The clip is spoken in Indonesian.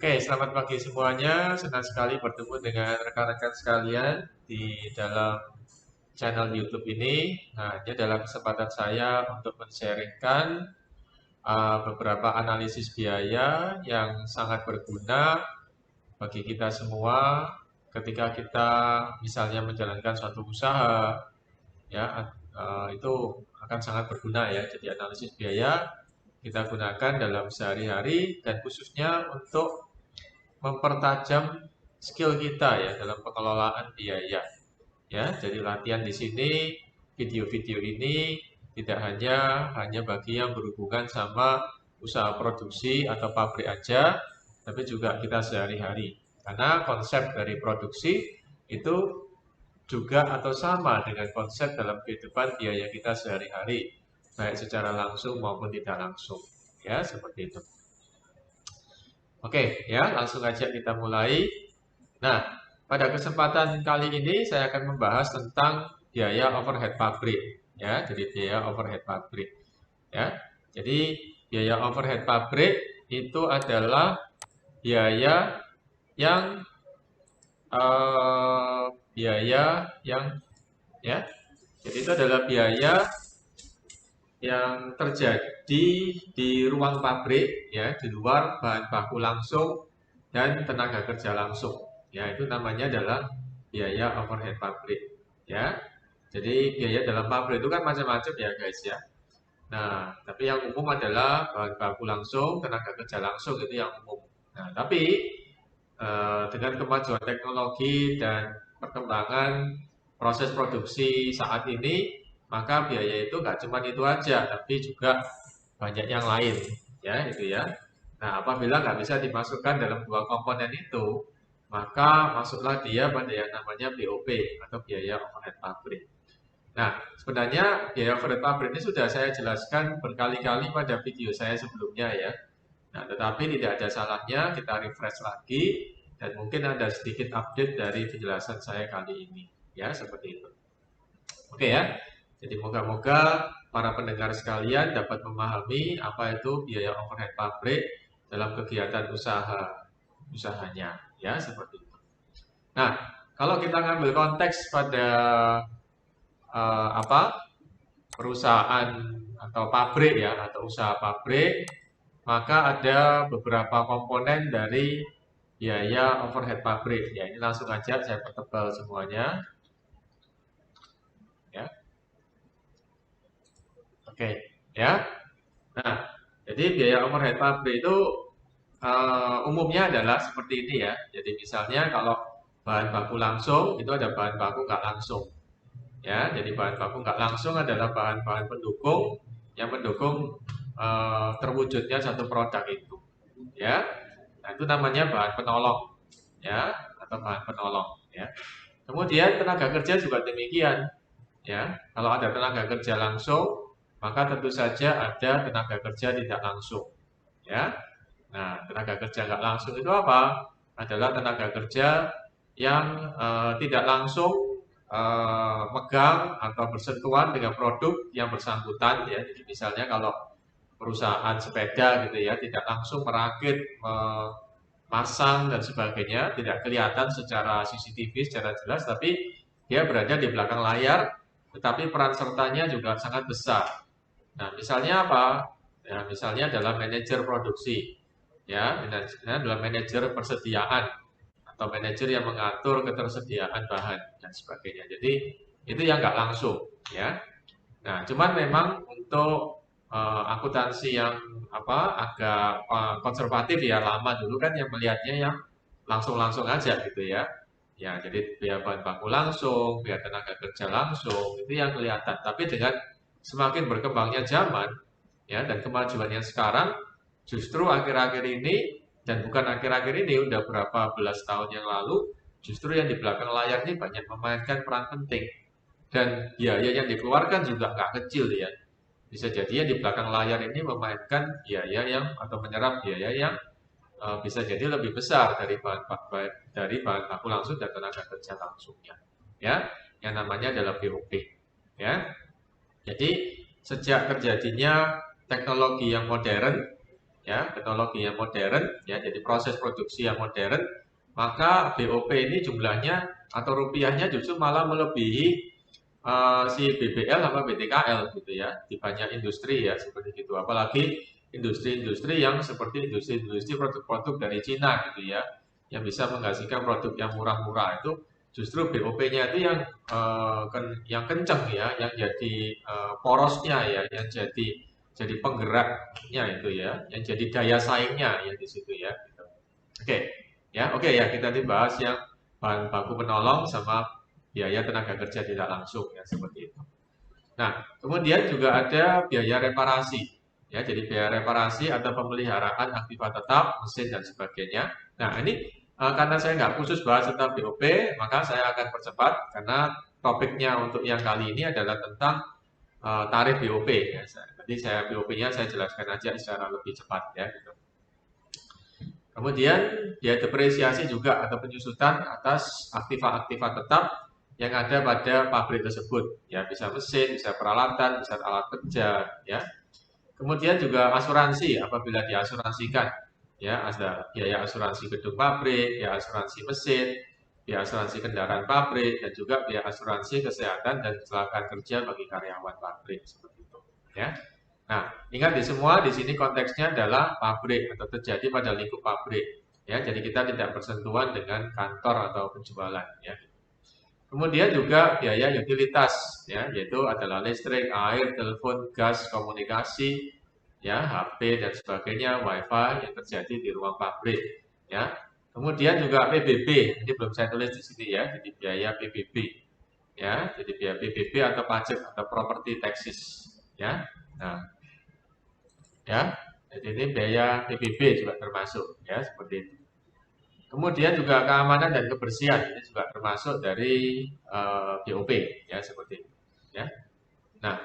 Oke, selamat pagi semuanya. Senang sekali bertemu dengan rekan-rekan sekalian di dalam channel YouTube ini. Nah, ini adalah kesempatan saya untuk men-sharingkan beberapa analisis biaya yang sangat berguna bagi kita semua ketika kita misalnya menjalankan suatu usaha, ya, itu akan sangat berguna ya. Jadi analisis biaya kita gunakan dalam sehari-hari dan khususnya untuk mempertajam skill kita ya dalam pengelolaan biaya. Ya, jadi latihan di sini, video-video ini tidak hanya bagi yang berhubungan sama usaha produksi atau pabrik aja, tapi juga kita sehari-hari. Karena konsep dari produksi itu juga atau sama dengan konsep dalam kehidupan biaya kita sehari-hari, baik secara langsung maupun tidak langsung. Ya, seperti itu. Oke, ya, langsung aja kita mulai. Nah, pada kesempatan kali ini saya akan membahas tentang biaya overhead pabrik, ya. Jadi biaya overhead pabrik, ya. Jadi biaya overhead pabrik itu adalah biaya yang eh, biaya yang ya. Jadi itu adalah biaya yang terjadi di ruang pabrik, ya, di luar bahan baku langsung dan tenaga kerja langsung. Ya, itu namanya adalah biaya overhead pabrik. Ya, jadi biaya dalam pabrik itu kan macam-macam ya guys ya. Nah, tapi yang umum adalah bahan baku langsung, tenaga kerja langsung itu yang umum. Nah, tapi dengan kemajuan teknologi dan perkembangan proses produksi saat ini, maka biaya itu nggak cuma itu aja, tapi juga banyak yang lain, ya itu ya. Nah, apabila nggak bisa dimasukkan dalam dua komponen itu, maka masuklah dia pada yang namanya BOP atau biaya overhead pabrik. Nah, sebenarnya biaya overhead pabrik ini sudah saya jelaskan berkali-kali pada video saya sebelumnya ya. Nah, tetapi tidak ada salahnya kita refresh lagi dan mungkin ada sedikit update dari penjelasan saya kali ini. Ya, seperti itu. Oke ya. Jadi moga-moga para pendengar sekalian dapat memahami apa itu biaya overhead pabrik dalam kegiatan usahanya, ya seperti itu. Nah, kalau kita ngambil konteks pada apa perusahaan atau pabrik ya atau usaha pabrik, maka ada beberapa komponen dari biaya overhead pabrik. Ya, ini langsung aja saya pertebal semuanya. Ya, oke. Ya, nah, jadi biaya overhead pabrik itu umumnya adalah seperti ini ya. Jadi misalnya kalau bahan baku langsung itu ada bahan baku nggak langsung. Ya, jadi bahan baku nggak langsung adalah bahan-bahan pendukung yang mendukung terwujudnya satu produk itu. Ya, nah itu namanya bahan penolong. Ya, atau bahan penolong. Ya. Kemudian tenaga kerja juga demikian. Ya, kalau ada tenaga kerja langsung, maka tentu saja ada tenaga kerja tidak langsung. Ya, nah, tenaga kerja nggak langsung itu apa? Adalah tenaga kerja yang tidak langsung megang atau bersentuhan dengan produk yang bersangkutan ya. Jadi misalnya kalau perusahaan sepeda gitu ya, tidak langsung merakit, memasang dan sebagainya, tidak kelihatan secara CCTV secara jelas, tapi dia berada di belakang layar, tetapi peran sertanya juga sangat besar. Nah, misalnya apa? Ya, misalnya adalah manajer produksi ya manajernya adalah manajer persediaan atau manajer yang mengatur ketersediaan bahan dan sebagainya. Jadi itu yang nggak langsung ya. Nah, cuman memang untuk akuntansi yang apa agak konservatif ya lama dulu kan yang melihatnya yang langsung-langsung aja gitu ya. Ya, jadi biaya bahan baku langsung, biaya tenaga kerja langsung, itu yang kelihatan. Tapi dengan semakin berkembangnya zaman, ya, dan kemajuan yang sekarang, justru akhir-akhir ini, dan bukan akhir-akhir ini, udah berapa belas tahun yang lalu, justru yang di belakang layar ini banyak memainkan peran penting. Dan biaya yang dikeluarkan juga nggak kecil ya. Bisa jadi yang di belakang layar ini memainkan biaya yang, atau menyerap biaya yang bisa jadi lebih besar dari bahan baku langsung dan tenaga kerja langsungnya. Ya, yang namanya adalah BOP. Ya, jadi sejak terjadinya teknologi yang modern, ya, teknologi yang modern, ya, jadi proses produksi yang modern, maka BOP ini jumlahnya atau rupiahnya justru malah melebihi si BBL sama BTKL gitu ya, di banyak industri ya seperti itu. Apalagi industri-industri yang seperti industri-industri produk-produk dari Cina gitu ya, yang bisa menghasilkan produk yang murah-murah itu justru BOP-nya itu yang kenceng ya, yang jadi porosnya ya, yang jadi penggeraknya itu ya, yang jadi daya saingnya ya di situ ya. Gitu. Oke ya kita dibahas yang bahan baku penolong sama biaya tenaga kerja tidak langsung ya seperti itu. Nah, kemudian juga ada biaya reparasi ya. Jadi biaya reparasi atau pemeliharaan aktiva tetap, mesin dan sebagainya. Nah, ini karena saya nggak khusus bahas tentang BOP, maka saya akan percepat karena topiknya untuk yang kali ini adalah tentang tarif BOP ya. Jadi BOP-nya saya jelaskan aja secara lebih cepat ya. Gitu. Kemudian biaya depresiasi juga atau penyusutan atas aktiva-aktiva tetap yang ada pada pabrik tersebut, ya bisa mesin, bisa peralatan, bisa alat kerja, ya. Kemudian juga asuransi apabila diasuransikan, ya ada biaya asuransi gedung pabrik, biaya asuransi mesin, biaya asuransi kendaraan pabrik, dan juga biaya asuransi kesehatan dan kecelakaan kerja bagi karyawan pabrik seperti itu, ya. Nah, ingat di sini konteksnya adalah pabrik atau terjadi pada lingkup pabrik, ya. Jadi kita tidak bersentuhan dengan kantor atau penjualan, ya. Kemudian juga biaya utilitas, ya, yaitu adalah listrik, air, telepon, gas, komunikasi, ya, HP dan sebagainya, WiFi yang terjadi di ruang pabrik, ya. Kemudian juga PBB, ini belum saya tulis di sini ya, jadi biaya PBB, ya, jadi biaya PBB atau pajak atau property taxes, ya. Nah, ya, jadi ini biaya PBB juga termasuk, ya, seperti itu. Kemudian juga keamanan dan kebersihan ini juga termasuk dari BOP ya seperti itu ya. Nah,